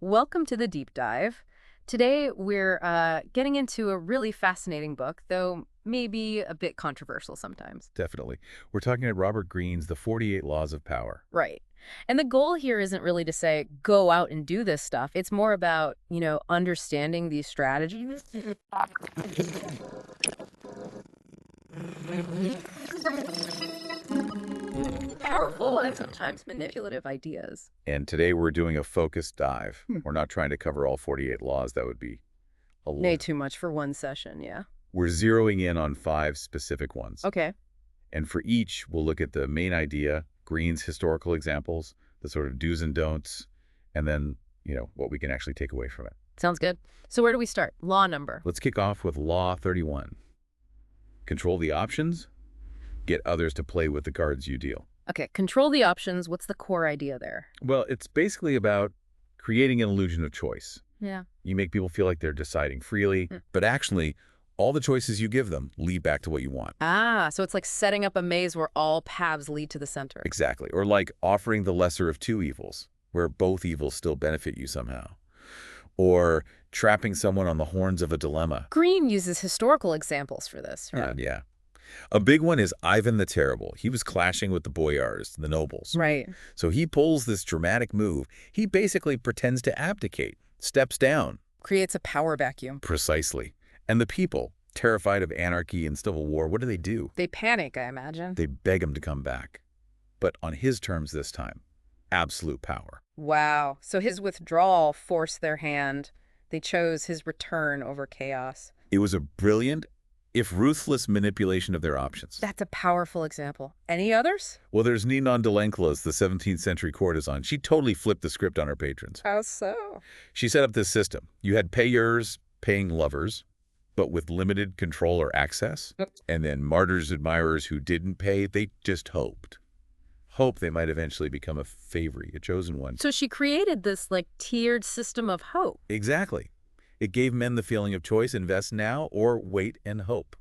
Welcome to the deep dive. Today we're getting into a really fascinating book, though maybe a bit controversial sometimes. Definitely. We're talking at Robert Greene's The 48 Laws of Power. Right. And the goal here isn't really to say, go out and do this stuff. It's more about, understanding these strategies. Powerful and sometimes manipulative ideas. And today we're doing a focused dive. We're not trying to cover all 48 laws. That would be a Way lot. too much for one session, yeah. We're zeroing in on 5 specific ones. Okay. And for each, we'll look at the main idea, Greene's historical examples, the sort of do's and don'ts, and then, what we can actually take away from it. Sounds good. So where do we start? Law number. Let's kick off with Law 31. Control the options, get others to play with the cards you deal. Okay, control the options. What's the core idea there? Well, it's basically about creating an illusion of choice. Yeah. You make people feel like they're deciding freely, but actually, all the choices you give them lead back to what you want. Ah, so it's like setting up a maze where all paths lead to the center. Exactly. Or like offering the lesser of two evils, where both evils still benefit you somehow. Or trapping someone on the horns of a dilemma. Greene uses historical examples for this, right? Yeah. A big one is Ivan the Terrible. He was clashing with the boyars, the nobles. Right. So he pulls this dramatic move. He basically pretends to abdicate, steps down. Creates a power vacuum. Precisely. And the people, terrified of anarchy and civil war, what do? They panic, I imagine. They beg him to come back. But on his terms this time. Absolute power. Wow. So his withdrawal forced their hand. They chose his return over chaos. It was a brilliant, if ruthless, manipulation of their options. That's a powerful example. Any others? Well, there's Ninon de Lenclos, the 17th century courtesan. She totally flipped the script on her patrons. How so? She set up this system. You had payers paying lovers, but with limited control or access. And then martyrs, admirers who didn't pay, they just hoped they might eventually become a favorite, a chosen one. So she created this tiered system of hope. Exactly. It gave men the feeling of choice, invest now or wait and hope.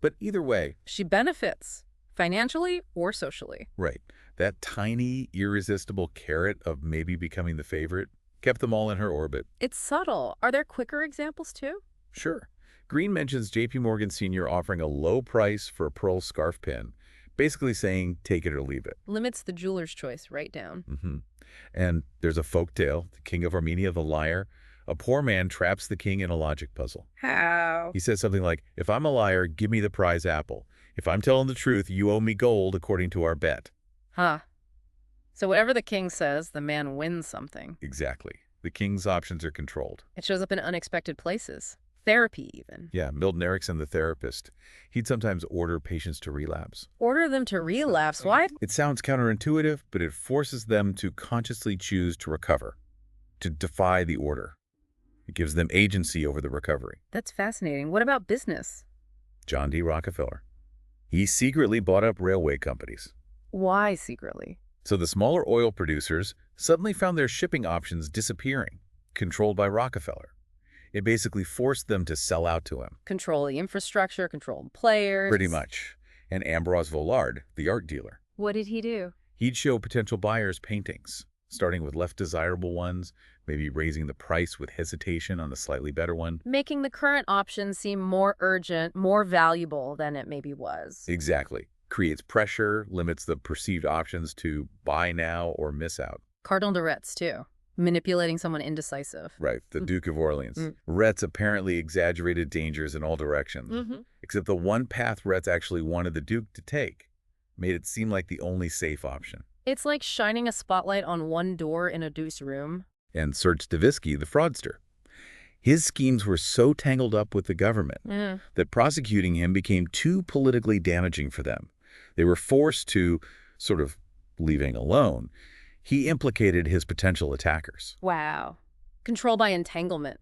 But either way. She benefits, financially or socially. Right. That tiny, irresistible carrot of maybe becoming the favorite kept them all in her orbit. It's subtle. Are there quicker examples too? Sure. Greene mentions J.P. Morgan Sr. offering a low price for a pearl scarf pin, basically saying, take it or leave it. Limits the jeweler's choice right down. And there's a folk tale, the king of Armenia, the liar. A poor man traps the king in a logic puzzle. How? He says something like, if I'm a liar, give me the prize apple. If I'm telling the truth, you owe me gold according to our bet. Huh. So whatever the king says, the man wins something. Exactly. The king's options are controlled. It shows up in unexpected places. Therapy, even. Yeah, Milton Erickson, the therapist. He'd sometimes order patients to relapse. Order them to relapse. Why? It sounds counterintuitive, but it forces them to consciously choose to recover, to defy the order. It gives them agency over the recovery. That's fascinating. What about business? John D. Rockefeller. He secretly bought up railway companies. Why secretly? So the smaller oil producers suddenly found their shipping options disappearing, controlled by Rockefeller. It basically forced them to sell out to him. Control the infrastructure, control the players. Pretty much. And Ambroise Vollard, the art dealer. What did he do? He'd show potential buyers paintings, starting with less desirable ones, maybe raising the price with hesitation on a slightly better one. Making the current option seem more urgent, more valuable than it maybe was. Exactly. Creates pressure, limits the perceived options to buy now or miss out. Cardinal de Retz, too. Manipulating someone indecisive. Right, the Duke of Orleans. Retz apparently exaggerated dangers in all directions, except the one path Retz actually wanted the Duke to take made it seem like the only safe option. It's like shining a spotlight on one door in a deuce room. And Serge Stavisky, the fraudster. His schemes were so tangled up with the government that prosecuting him became too politically damaging for them. They were forced to, sort of leaving alone, he implicated his potential attackers. Wow. Control by entanglement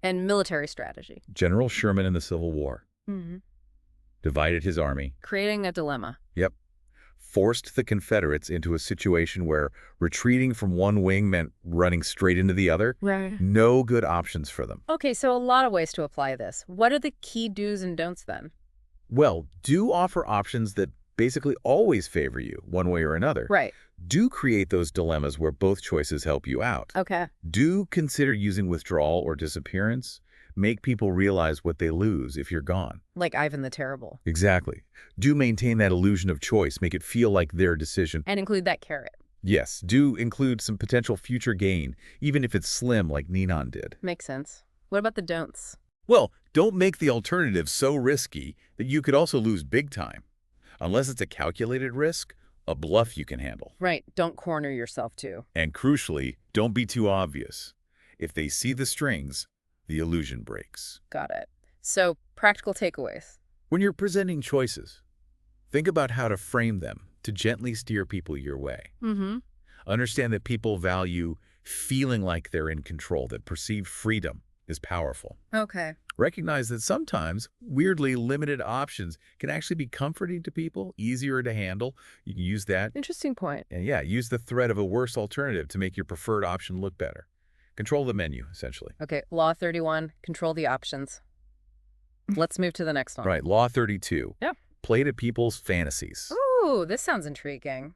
and military strategy. General Sherman in the Civil War. Divided his army. Creating a dilemma. Yep. Forced the Confederates into a situation where retreating from one wing meant running straight into the other. Right. No good options for them. Okay, so a lot of ways to apply this. What are the key do's and don'ts then? Well, do offer options that basically always favor you, one way or another. Right. Do create those dilemmas where both choices help you out. Okay. Do consider using withdrawal or disappearance. Make people realize what they lose if you're gone. Like Ivan the Terrible. Exactly. Do maintain that illusion of choice. Make it feel like their decision. And include that carrot. Yes, do include some potential future gain, even if it's slim like Ninon did. Makes sense. What about the don'ts? Well, don't make the alternative so risky that you could also lose big time. Unless it's a calculated risk, a bluff you can handle. Right. Don't corner yourself too. And crucially, don't be too obvious. If they see the strings, the illusion breaks. Got it. So, practical takeaways. When you're presenting choices, think about how to frame them to gently steer people your way. Mm-hmm. Understand that people value feeling like they're in control, that perceived freedom is powerful. Okay. Recognize that sometimes weirdly limited options can actually be comforting to people, easier to handle. You can use that. Interesting point. And yeah, use the threat of a worse alternative to make your preferred option look better. Control the menu, essentially. Okay. Law 31, control the options. Let's move to the next one. Right. Law 32. Yeah. Play to people's fantasies. Ooh, this sounds intriguing.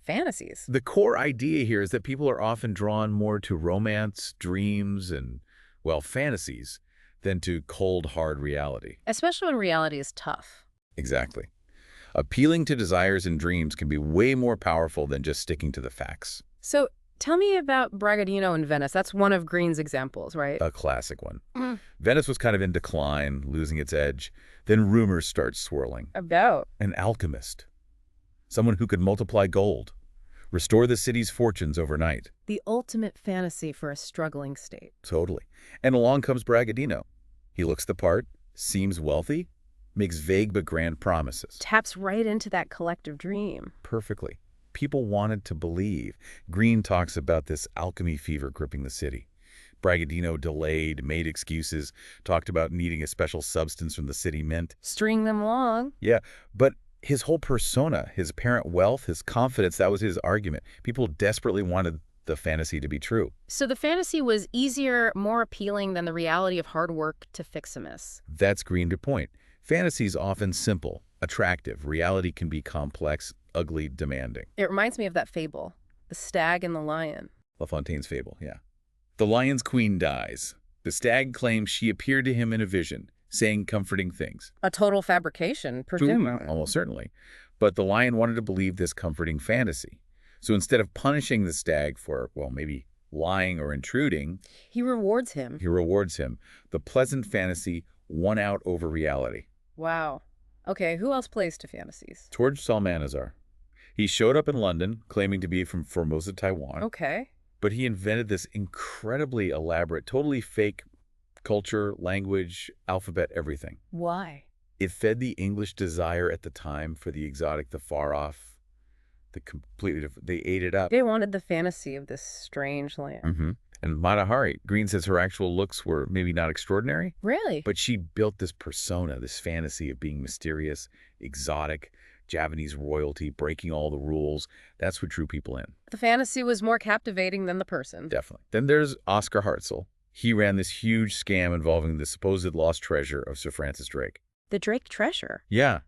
Fantasies. The core idea here is that people are often drawn more to romance, dreams, and, well, fantasies than to cold, hard reality. Especially when reality is tough. Exactly. Appealing to desires and dreams can be way more powerful than just sticking to the facts. So, tell me about Bragadino in Venice. That's one of Greene's examples, right? A classic one. Venice was kind of in decline, losing its edge. Then rumors start swirling. About? An alchemist. Someone who could multiply gold, restore the city's fortunes overnight. The ultimate fantasy for a struggling state. Totally. And along comes Bragadino. He looks the part, seems wealthy, makes vague but grand promises. Taps right into that collective dream. Perfectly. People wanted to believe. Greene talks about this alchemy fever gripping the city. Bragadino delayed, made excuses, talked about needing a special substance from the city mint. String them along. Yeah, but his whole persona, his apparent wealth, his confidence, that was his argument. People desperately wanted the fantasy to be true. So the fantasy was easier, more appealing than the reality of hard work to fix a miss. That's Greene's point. Fantasy is often simple, attractive. Reality can be complex, ugly, demanding. It reminds me of that fable, the stag and the lion. La Fontaine's fable, yeah. The lion's queen dies. The stag claims she appeared to him in a vision, saying comforting things. A total fabrication, presumably. Almost certainly. But the lion wanted to believe this comforting fantasy. So instead of punishing the stag for, well, maybe lying or intruding, He rewards him. he rewards him. The pleasant fantasy won out over reality. Wow. Okay, who else plays to fantasies? George Salmanazar. He showed up in London, claiming to be from Formosa, Taiwan. Okay. But he invented this incredibly elaborate, totally fake culture, language, alphabet, everything. Why? It fed the English desire at the time for the exotic, the far off, the completely different. They ate it up. They wanted the fantasy of this strange land. And Mata Hari, Greene says her actual looks were maybe not extraordinary, Really? but she built this persona, this fantasy of being mysterious, exotic, Javanese royalty, breaking all the rules. That's what drew people in. The fantasy was more captivating than the person. Definitely. Then there's Oscar Hartzell. He ran this huge scam involving the supposed lost treasure of Sir Francis Drake. The Drake treasure. Yeah.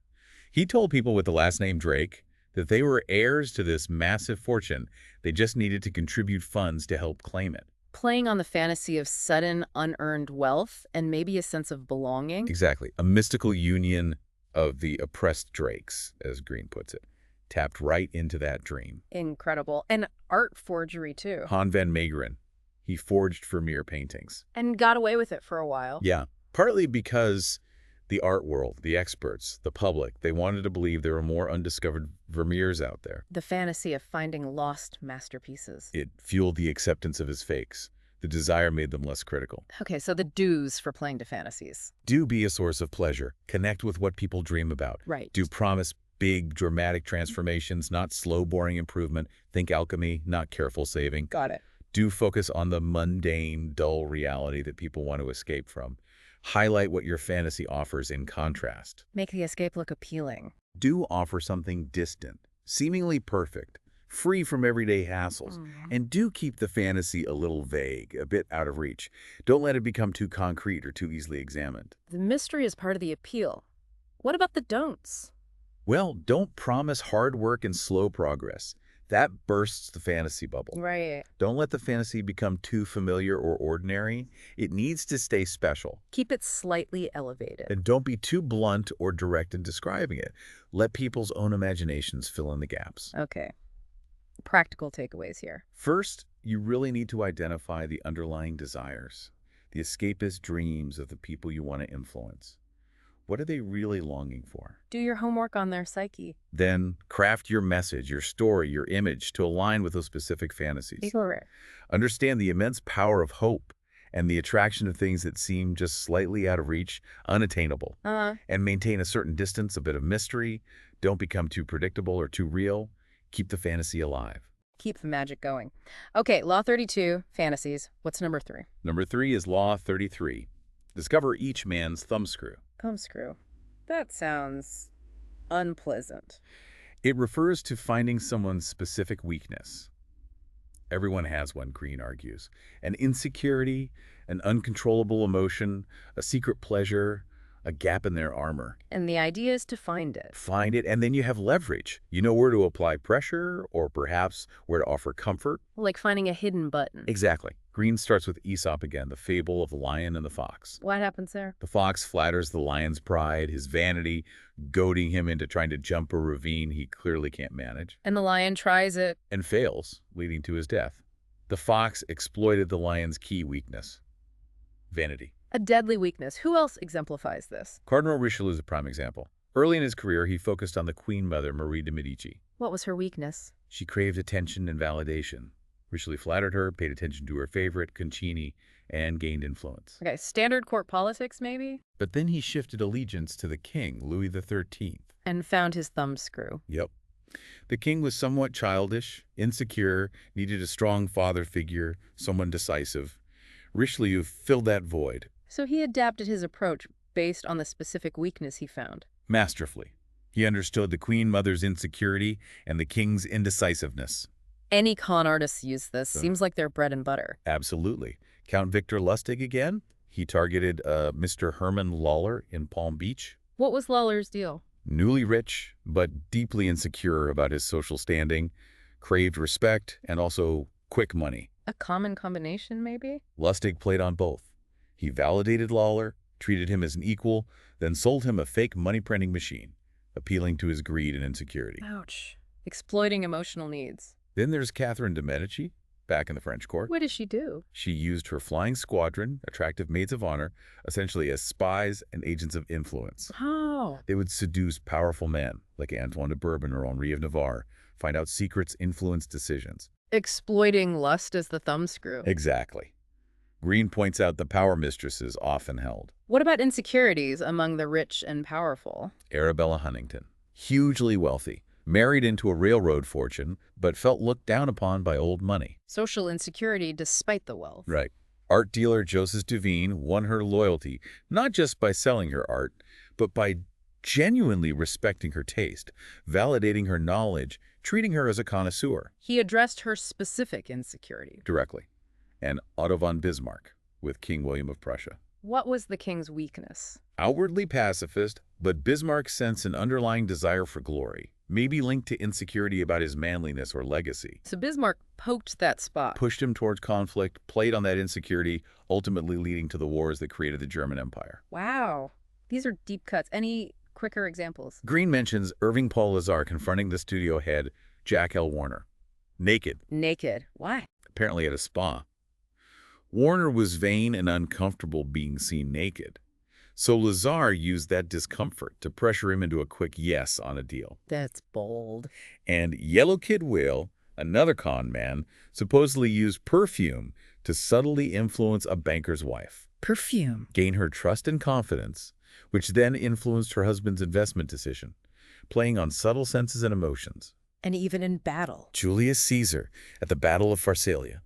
He told people with the last name Drake that they were heirs to this massive fortune. They just needed to contribute funds to help claim it. Playing on the fantasy of sudden, unearned wealth and maybe a sense of belonging. Exactly. A mystical union of the oppressed Drakes, as Greene puts it. Tapped right into that dream. Incredible. And art forgery, too. Han van Meegeren. He forged Vermeer paintings. And got away with it for a while. Yeah, partly because the art world, the experts, the public, they wanted to believe there were more undiscovered Vermeers out there. The fantasy of finding lost masterpieces. It fueled the acceptance of his fakes. The desire made them less critical. Okay, so the do's for playing to fantasies. Do be a source of pleasure. Connect with what people dream about. Right. Do promise big, dramatic transformations, not slow, boring improvement. Think alchemy, not careful saving. Got it. Do focus on the mundane, dull reality that people want to escape from. Highlight what your fantasy offers in contrast. Make the escape look appealing. Do offer something distant, seemingly perfect, free from everyday hassles. And do keep the fantasy a little vague, a bit out of reach. Don't let it become too concrete or too easily examined. The mystery is part of the appeal. What about the don'ts? Well, don't promise hard work and slow progress. That bursts the fantasy bubble. Right. Don't let the fantasy become too familiar or ordinary. It needs to stay special. Keep it slightly elevated. And don't be too blunt or direct in describing it. Let people's own imaginations fill in the gaps. Okay. Practical takeaways here. First, you really need to identify the underlying desires, the escapist dreams of the people you want to influence. What are they really longing for? Do your homework on their psyche. Then craft your message, your story, your image to align with those specific fantasies. Correct. Understand the immense power of hope and the attraction of things that seem just slightly out of reach, unattainable. And maintain a certain distance, a bit of mystery. Don't become too predictable or too real. Keep the fantasy alive. Keep the magic going. Okay, Law 32, fantasies. What's number 3? Number 3 is Law 33. Discover each man's thumbscrew. Thumbscrew. That sounds unpleasant. It refers to finding someone's specific weakness. Everyone has one, Greene argues. An insecurity, an uncontrollable emotion, a secret pleasure, a gap in their armor. And the idea is to find it. Find it, and then you have leverage. You know where to apply pressure, or perhaps where to offer comfort. Like finding a hidden button. Exactly. Greene starts with Aesop again, the fable of the lion and the fox. What happens there? The fox flatters the lion's pride, his vanity, goading him into trying to jump a ravine he clearly can't manage. And the lion tries it. And fails, leading to his death. The fox exploited the lion's key weakness, vanity. A deadly weakness. Who else exemplifies this? Cardinal Richelieu is a prime example. Early in his career, he focused on the Queen Mother, Marie de Medici. What was her weakness? She craved attention and validation. Richelieu flattered her, paid attention to her favorite, Concini, and gained influence. Okay, standard court politics, maybe? But then he shifted allegiance to the king, Louis XIII. And found his thumbscrew. Yep. The king was somewhat childish, insecure, needed a strong father figure, someone decisive. Richelieu filled that void. So he adapted his approach based on the specific weakness he found. Masterfully. He understood the Queen Mother's insecurity and the king's indecisiveness. Any con artists use this. Seems like their bread and butter. Absolutely. Count Victor Lustig again. He targeted Mr. Herman Lawler in Palm Beach. What was Lawler's deal? Newly rich, but deeply insecure about his social standing, craved respect, and also quick money. A common combination, maybe? Lustig played on both. He validated Lawler, treated him as an equal, then sold him a fake money-printing machine, appealing to his greed and insecurity. Ouch. Exploiting emotional needs. Then there's Catherine de Medici, back in the French court. What did she do? She used her flying squadron, attractive maids of honor, essentially as spies and agents of influence. How? They would seduce powerful men, like Antoine de Bourbon or Henri of Navarre, find out secrets, influence decisions. Exploiting lust as the thumbscrew. Exactly. Greene points out the power mistresses often held. What about insecurities among the rich and powerful? Arabella Huntington, hugely wealthy, married into a railroad fortune, but felt looked down upon by old money. Social insecurity despite the wealth. Right. Art dealer Joseph Duveen won her loyalty, not just by selling her art, but by genuinely respecting her taste, validating her knowledge, treating her as a connoisseur. He addressed her specific insecurity. Directly. And Otto von Bismarck with King William of Prussia. What was the king's weakness? Outwardly pacifist, but Bismarck sensed an underlying desire for glory, maybe linked to insecurity about his manliness or legacy. So Bismarck poked that spot. Pushed him towards conflict, played on that insecurity, ultimately leading to the wars that created the German Empire. Wow. These are deep cuts. Any quicker examples? Greene mentions Irving Paul Lazar confronting the studio head, Jack L. Warner. Naked. Naked. Why? Apparently at a spa. Warner was vain and uncomfortable being seen naked. So Lazar used that discomfort to pressure him into a quick yes on a deal. That's bold. And Yellow Kid Will, another con man, supposedly used perfume to subtly influence a banker's wife. Perfume. Gain her trust and confidence, which then influenced her husband's investment decision, playing on subtle senses and emotions. And even in battle. Julius Caesar at the Battle of Pharsalia.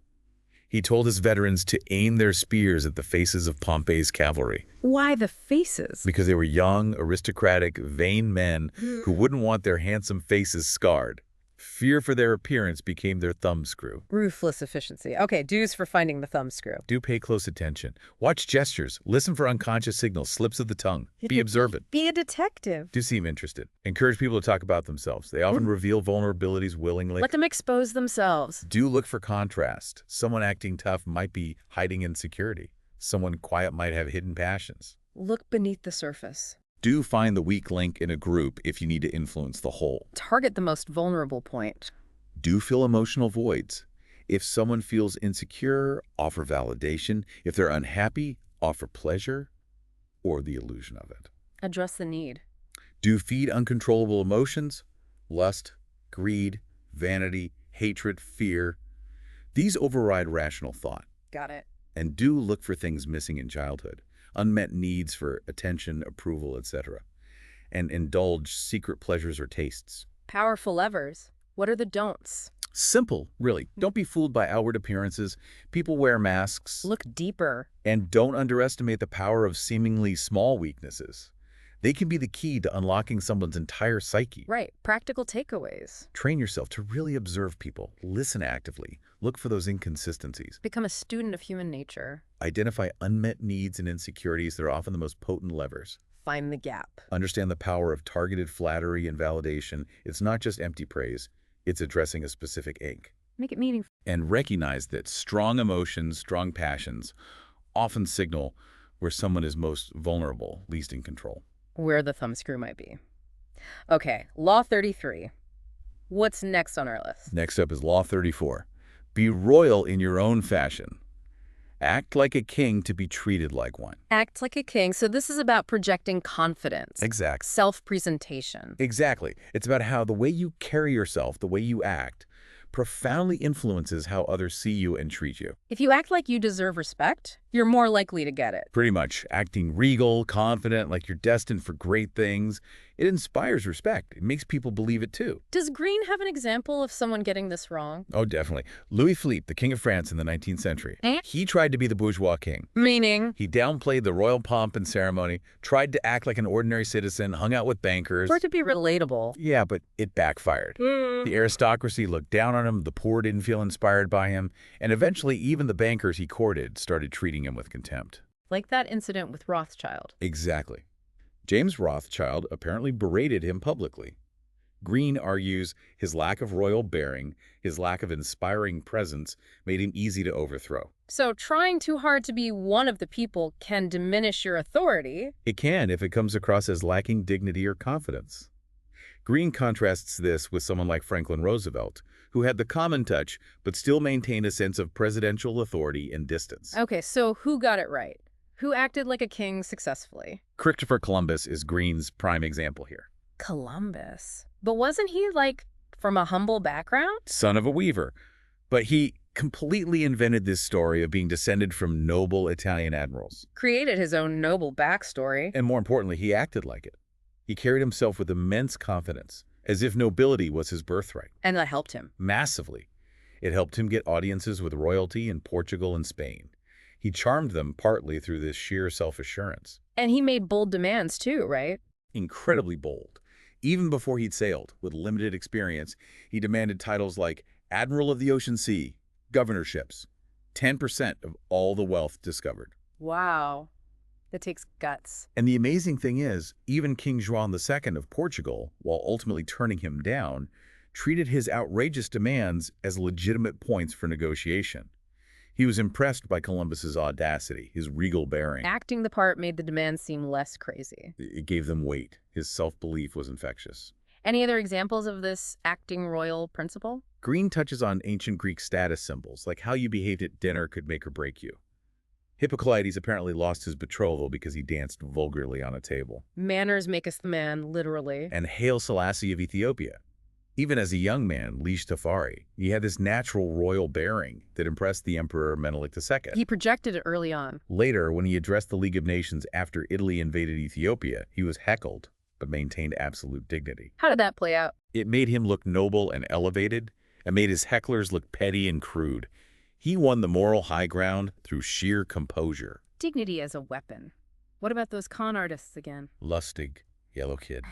He told his veterans to aim their spears at the faces of Pompey's cavalry. Why the faces? Because they were young, aristocratic, vain men who wouldn't want their handsome faces scarred. Fear for their appearance became their thumbscrew. Ruthless efficiency. Okay, dues for finding the thumbscrew. Do pay close attention. Watch gestures. Listen for unconscious signals, slips of the tongue. Be observant. Be a detective. Do seem interested. Encourage people to talk about themselves. They often reveal vulnerabilities willingly. Let them expose themselves. Do look for contrast. Someone acting tough might be hiding insecurity. Someone quiet might have hidden passions. Look beneath the surface. Do find the weak link in a group if you need to influence the whole. Target the most vulnerable point. Do fill emotional voids. If someone feels insecure, offer validation. If they're unhappy, offer pleasure or the illusion of it. Address the need. Do feed uncontrollable emotions, lust, greed, vanity, hatred, fear. These override rational thought. Got it. And do look for things missing in childhood, unmet needs for attention, approval, etc. And indulge secret pleasures or tastes. Powerful levers. What are the don'ts? Simple, really. Don't be fooled by outward appearances. People wear masks. Look deeper. And don't underestimate the power of seemingly small weaknesses. They can be the key to unlocking someone's entire psyche. Right. Practical takeaways. Train yourself to really observe people. Listen actively. Look for those inconsistencies. Become a student of human nature. Identify unmet needs and insecurities that are often the most potent levers. Find the gap. Understand the power of targeted flattery and validation. It's not just empty praise. It's addressing a specific ache. Make it meaningful. And recognize that strong emotions, strong passions often signal where someone is most vulnerable, least in control. Where the thumbscrew might be. Okay, Law 33. What's next on our list? Next up is Law 34. Be royal in your own fashion. Act like a king to be treated like one. Act like a king. So this is about projecting confidence. Exactly. Self-presentation. Exactly. It's about how the way you carry yourself, the way you act, profoundly influences how others see you and treat you. If you act like you deserve respect, you're more likely to get it. Pretty much. Acting regal, confident, like you're destined for great things. It inspires respect. It makes people believe it too. Does Greene have an example of someone getting this wrong? Oh, definitely. Louis Philippe, the King of France in the 19th century. Eh? He tried to be the bourgeois king. Meaning? He downplayed the royal pomp and ceremony, tried to act like an ordinary citizen, hung out with bankers. For it to be relatable. Yeah, but it backfired. The aristocracy looked down on him, the poor didn't feel inspired by him, and eventually even the bankers he courted started treating him with contempt. Like that incident with Rothschild. Exactly. James Rothschild apparently berated him publicly. Greene argues his lack of royal bearing, his lack of inspiring presence, made him easy to overthrow. So trying too hard to be one of the people can diminish your authority. It can if it comes across as lacking dignity or confidence. Greene contrasts this with someone like Franklin Roosevelt, who had the common touch but still maintained a sense of presidential authority and distance. Okay, so who got it right? Who acted like a king successfully? Christopher Columbus is Greene's prime example here. Columbus. But wasn't he, like, from a humble background? Son of a weaver. But he completely invented this story of being descended from noble Italian admirals. Created his own noble backstory. And more importantly, he acted like it. He carried himself with immense confidence, as if nobility was his birthright. And that helped him. Massively. It helped him get audiences with royalty in Portugal and Spain. He charmed them partly through this sheer self-assurance. And he made bold demands too, right? Incredibly bold. Even before he'd sailed, with limited experience, he demanded titles like Admiral of the Ocean Sea, governorships, 10% of all the wealth discovered. Wow. That takes guts. And the amazing thing is, even King Juan II of Portugal, while ultimately turning him down, treated his outrageous demands as legitimate points for negotiation. He was impressed by Columbus's audacity, his regal bearing. Acting the part made the demands seem less crazy. It gave them weight. His self-belief was infectious. Any other examples of this acting royal principle? Greene touches on ancient Greek status symbols, like how you behaved at dinner could make or break you. Hippocrates apparently lost his betrothal because he danced vulgarly on a table. Manners make us the man, literally. And Haile Selassie of Ethiopia. Even as a young man, Lish Tafari, he had this natural royal bearing that impressed the Emperor Menelik II. He projected it early on. Later, when he addressed the League of Nations after Italy invaded Ethiopia, he was heckled, but maintained absolute dignity. How did that play out? It made him look noble and elevated, and made his hecklers look petty and crude. He won the moral high ground through sheer composure. Dignity as a weapon. What about those con artists again? Lustig, Yellow Kid.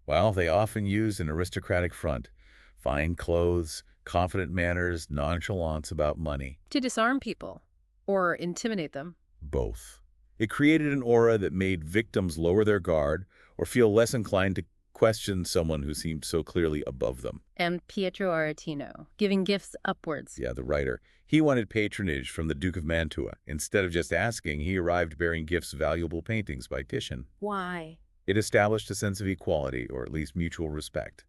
Well, they often used an aristocratic front, Fine clothes, confident manners, nonchalance about money. To disarm people or intimidate them. Both. It created an aura that made victims lower their guard or feel less inclined to question someone who seemed so clearly above them. And Pietro Aretino, giving gifts upwards. Yeah, the writer. He wanted patronage from the Duke of Mantua. Instead of just asking, he arrived bearing gifts, valuable paintings by Titian. Why? It established a sense of equality, or at least mutual respect.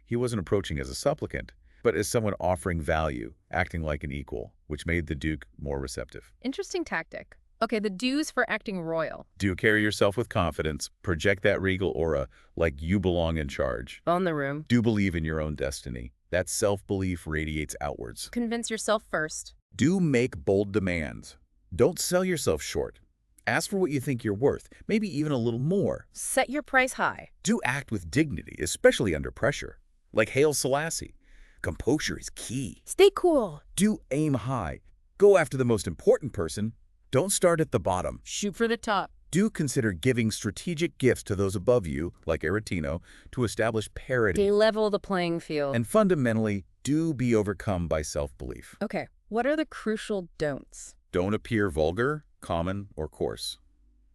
He wasn't approaching as a supplicant, but as someone offering value, acting like an equal, which made the Duke more receptive. Interesting tactic. Okay, the dues for acting royal. Do carry yourself with confidence, project that regal aura like you belong in charge. Own the room. Do believe in your own destiny. That self-belief radiates outwards. Convince yourself first. Do make bold demands. Don't sell yourself short. Ask for what you think you're worth, maybe even a little more. Set your price high. Do act with dignity, especially under pressure. Like Haile Selassie. Composure is key. Stay cool. Do aim high. Go after the most important person. Don't start at the bottom. Shoot for the top. Do consider giving strategic gifts to those above you, like Aretino, to establish parity. They level the playing field. And fundamentally, do be overcome by self-belief. Okay, what are the crucial don'ts? Don't appear vulgar, common, or coarse.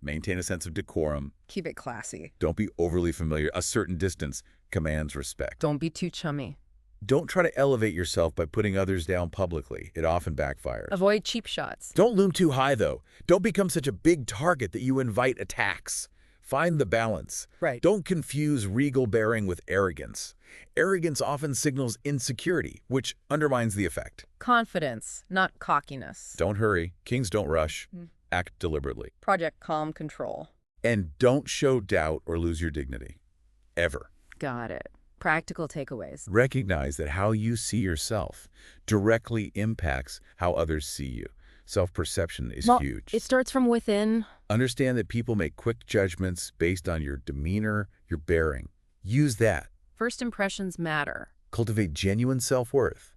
Maintain a sense of decorum. Keep it classy. Don't be overly familiar. A certain distance commands respect. Don't be too chummy. Don't try to elevate yourself by putting others down publicly. It often backfires. Avoid cheap shots. Don't loom too high, though. Don't become such a big target that you invite attacks. Find the balance. Right. Don't confuse regal bearing with arrogance. Arrogance often signals insecurity, which undermines the effect. Confidence, not cockiness. Don't hurry. Kings don't rush. Act deliberately. Project calm control. And don't show doubt or lose your dignity. Ever. Got it. Practical takeaways. Recognize that how you see yourself directly impacts how others see you. Self-perception is huge. It starts from within. Understand that people make quick judgments based on your demeanor, your bearing. Use that. First impressions matter. Cultivate genuine self-worth.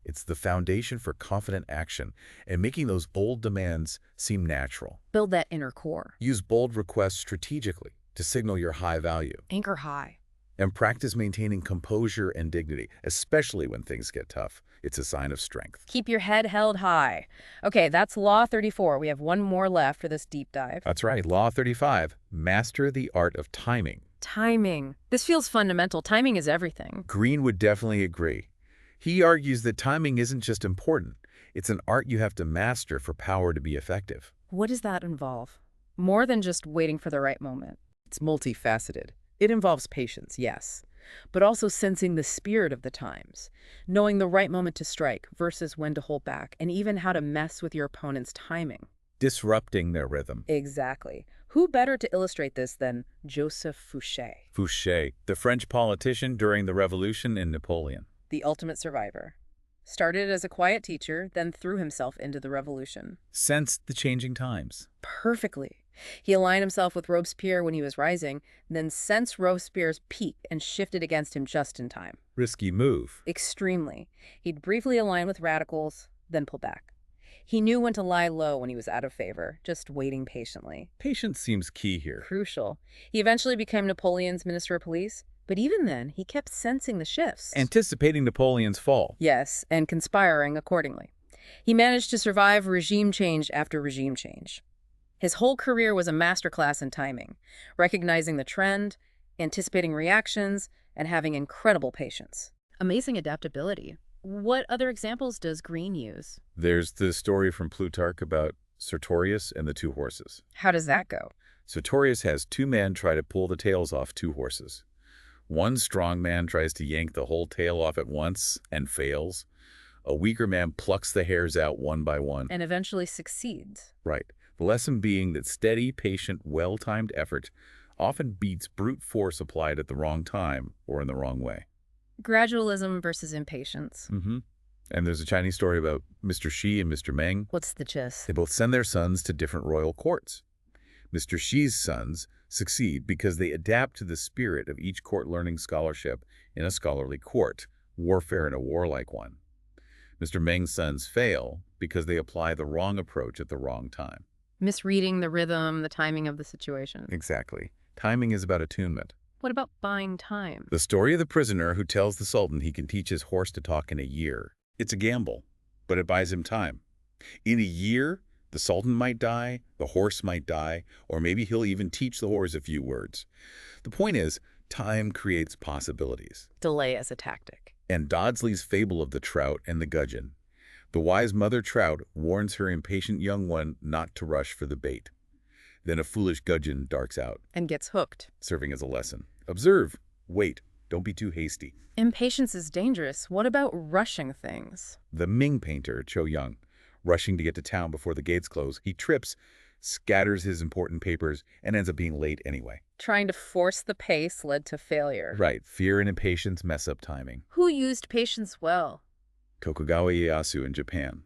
It's the foundation for confident action and making those bold demands seem natural. Build that inner core. Use bold requests strategically to signal your high value. Anchor high. And practice maintaining composure and dignity, especially when things get tough. It's a sign of strength. Keep your head held high. Okay, that's Law 34. We have one more left for this deep dive. That's right. Law 35. Master the art of timing. Timing. This feels fundamental. Timing is everything. Greene would definitely agree. He argues that timing isn't just important. It's an art you have to master for power to be effective. What does that involve? More than just waiting for the right moment. It's multifaceted. It involves patience, yes, but also sensing the spirit of the times, knowing the right moment to strike versus when to hold back, and even how to mess with your opponent's timing. Disrupting their rhythm. Exactly. Who better to illustrate this than Joseph Fouché, Fouché, the French politician during the Revolution in Napoleon. the ultimate survivor? Started as a quiet teacher, then threw himself into the revolution. Sensed the changing times. Perfectly. He aligned himself with Robespierre when he was rising, then sensed Robespierre's peak and shifted against him just in time. Risky move. Extremely. He'd briefly align with radicals, then pull back. He knew when to lie low when he was out of favor, just waiting patiently. Patience seems key here. Crucial. He eventually became Napoleon's Minister of Police, but even then, he kept sensing the shifts. Anticipating Napoleon's fall. Yes, and conspiring accordingly. He managed to survive regime change after regime change. His whole career was a masterclass in timing, recognizing the trend, anticipating reactions, and having incredible patience. Amazing adaptability. What other examples does Greene use? There's the story from Plutarch about Sertorius and the two horses. How does that go? Sertorius has two men try to pull the tails off two horses. One strong man tries to yank the whole tail off at once and fails. A weaker man plucks the hairs out one by one. And eventually succeeds. Right. The lesson being that steady, patient, well-timed effort often beats brute force applied at the wrong time or in the wrong way. Gradualism versus impatience. And there's a Chinese story about Mr. Xi and Mr. Meng. What's the gist? They both send their sons to different royal courts. Mr. Xi's sons succeed because they adapt to the spirit of each court learning scholarship in a scholarly court, warfare in a warlike one. Mr. Meng's sons fail because they apply the wrong approach at the wrong time. Misreading the rhythm, the timing of the situation. Exactly. Timing is about attunement. What about buying time? The story of the prisoner who tells the Sultan he can teach his horse to talk in a year. It's a gamble, but it buys him time. In a year, the Sultan might die, the horse might die, or maybe he'll even teach the horse a few words. The point is, time creates possibilities. Delay as a tactic. And Dodsley's fable of the trout and the gudgeon. The wise mother trout warns her impatient young one not to rush for the bait. Then a foolish gudgeon darts out, And gets hooked. serving as a lesson. Observe, wait, don't be too hasty. Impatience is dangerous. What about rushing things? The Ming painter, Cho Yun, rushing to get to town before the gates close, he trips, scatters his important papers, and ends up being late anyway. Trying to force the pace led to failure. Right, fear and impatience mess up timing. Who used patience well? Tokugawa Ieyasu in Japan.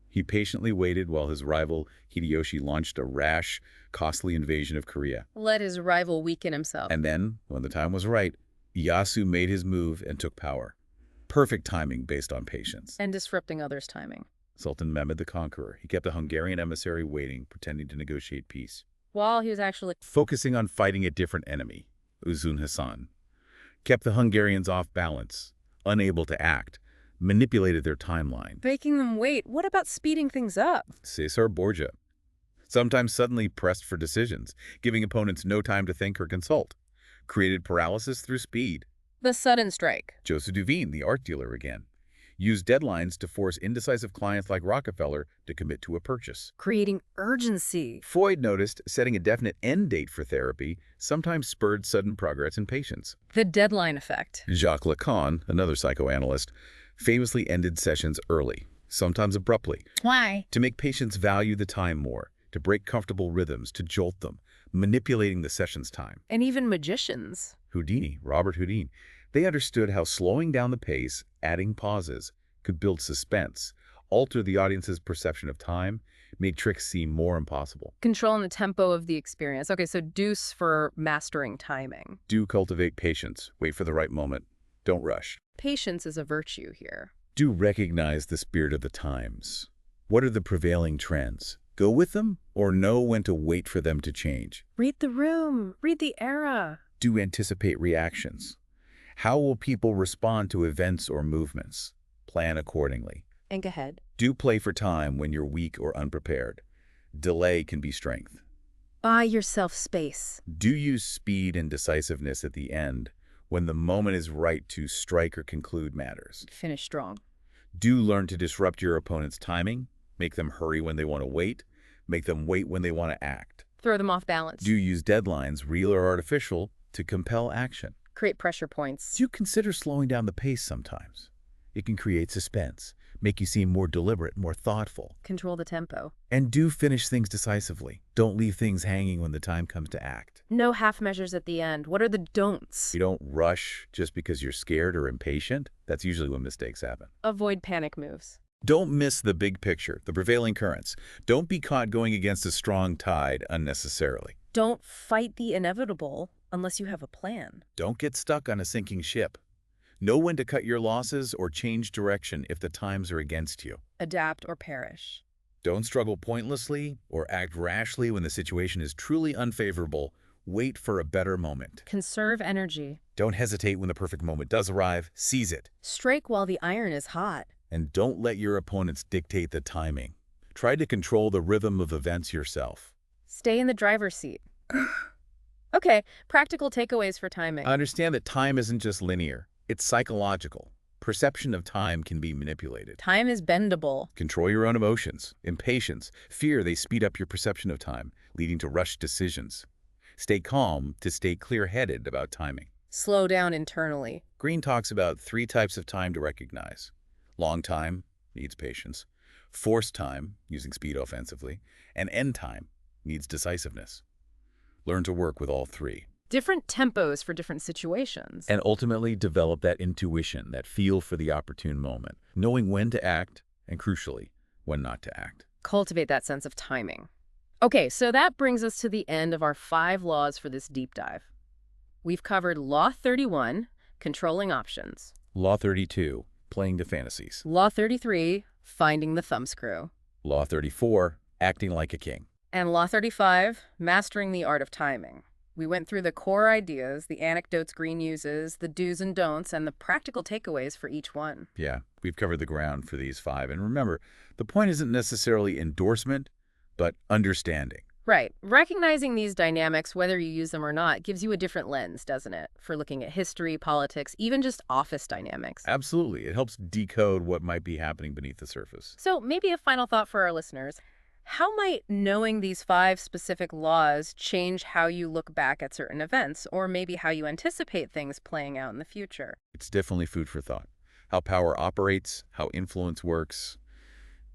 He patiently waited while his rival Hideyoshi launched a rash, costly invasion of Korea. Let his rival weaken himself. And then, when the time was right, Ieyasu made his move and took power. Perfect timing based on patience. And disrupting others' timing. Sultan Mehmed the Conqueror. He kept the Hungarian emissary waiting, pretending to negotiate peace. While he was actually... Focusing on fighting a different enemy, Uzun Hasan. Kept the Hungarians off balance, unable to act, manipulated their timeline. Making them wait. What about speeding things up? Caesar Borgia. Sometimes suddenly pressed for decisions, giving opponents no time to think or consult. Created paralysis through speed. The sudden strike. Joseph Duveen, the art dealer again. Used deadlines to force indecisive clients like Rockefeller to commit to a purchase. Creating urgency. Freud noticed setting a definite end date for therapy sometimes spurred sudden progress in patients. The deadline effect. Jacques Lacan, another psychoanalyst, famously ended sessions early, sometimes abruptly. Why? To make patients value the time more, to break comfortable rhythms, to jolt them, manipulating the session's time. And even magicians. Houdini, Robert Houdini, they understood how slowing down the pace, adding pauses, could build suspense, alter the audience's perception of time, made tricks seem more impossible. Controlling the tempo of the experience. Okay, so deuce for mastering timing. Do cultivate patience. Wait for the right moment. Don't rush. Patience is a virtue here. Do recognize the spirit of the times. What are the prevailing trends? Go with them or know when to wait for them to change? Read the room. Read the era. Do anticipate reactions. How will people respond to events or movements? Plan accordingly. Think ahead. Do play for time when you're weak or unprepared. Delay can be strength. Buy yourself space. Do use speed and decisiveness at the end when the moment is right to strike or conclude matters. Finish strong. Do learn to disrupt your opponent's timing, make them hurry when they want to wait, make them wait when they want to act. Throw them off balance. Do use deadlines, real or artificial, to compel action. Create pressure points. Do consider slowing down the pace sometimes. It can create suspense, make you seem more deliberate, more thoughtful. Control the tempo. And do finish things decisively. Don't leave things hanging when the time comes to act. No half measures at the end. What are the don'ts? You don't rush just because you're scared or impatient. That's usually when mistakes happen. Avoid panic moves. Don't miss the big picture, the prevailing currents. Don't be caught going against a strong tide unnecessarily. Don't fight the inevitable unless you have a plan. Don't get stuck on a sinking ship. Know when to cut your losses or change direction if the times are against you. Adapt or perish. Don't struggle pointlessly or act rashly when the situation is truly unfavorable. Wait for a better moment. Conserve energy. Don't hesitate when the perfect moment does arrive. Seize it. Strike while the iron is hot. And don't let your opponents dictate the timing. Try to control the rhythm of events yourself. Stay in the driver's seat. Okay, practical takeaways for timing. Understand that time isn't just linear. It's psychological. Perception of time can be manipulated. Time is bendable. Control your own emotions. Impatience, fear, they speed up your perception of time, leading to rushed decisions. Stay calm to stay clear-headed about timing. Slow down internally. Greene talks about 3 types of time to recognize. Long time needs patience. Forced time, using speed offensively. And end time needs decisiveness. Learn to work with all 3. Different tempos for different situations. And ultimately develop that intuition, that feel for the opportune moment, knowing when to act and, crucially, when not to act. Cultivate that sense of timing. Okay, so that brings us to the end of our 5 laws for this deep dive. We've covered Law 31, controlling options. Law 32, playing to fantasies. Law 33, finding the thumbscrew. Law 34, acting like a king. And Law 35, mastering the art of timing. We went through the core ideas, the anecdotes Greene uses, the do's and don'ts, and the practical takeaways for each one. Yeah, we've covered the ground for these 5. And remember, the point isn't necessarily endorsement, but understanding. Right. Recognizing these dynamics, whether you use them or not, gives you a different lens, doesn't it? For looking at history, politics, even just office dynamics. Absolutely. It helps decode what might be happening beneath the surface. So maybe a final thought for our listeners. How might knowing these 5 specific laws change how you look back at certain events, or maybe how you anticipate things playing out in the future? It's definitely food for thought. How power operates, how influence works.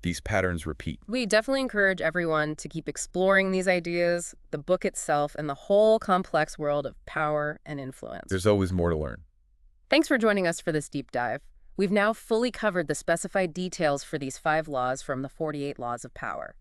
These patterns repeat. We definitely encourage everyone to keep exploring these ideas, the book itself, and the whole complex world of power and influence. There's always more to learn. Thanks for joining us for this deep dive. We've now fully covered the specified details for these 5 laws from the 48 Laws of Power.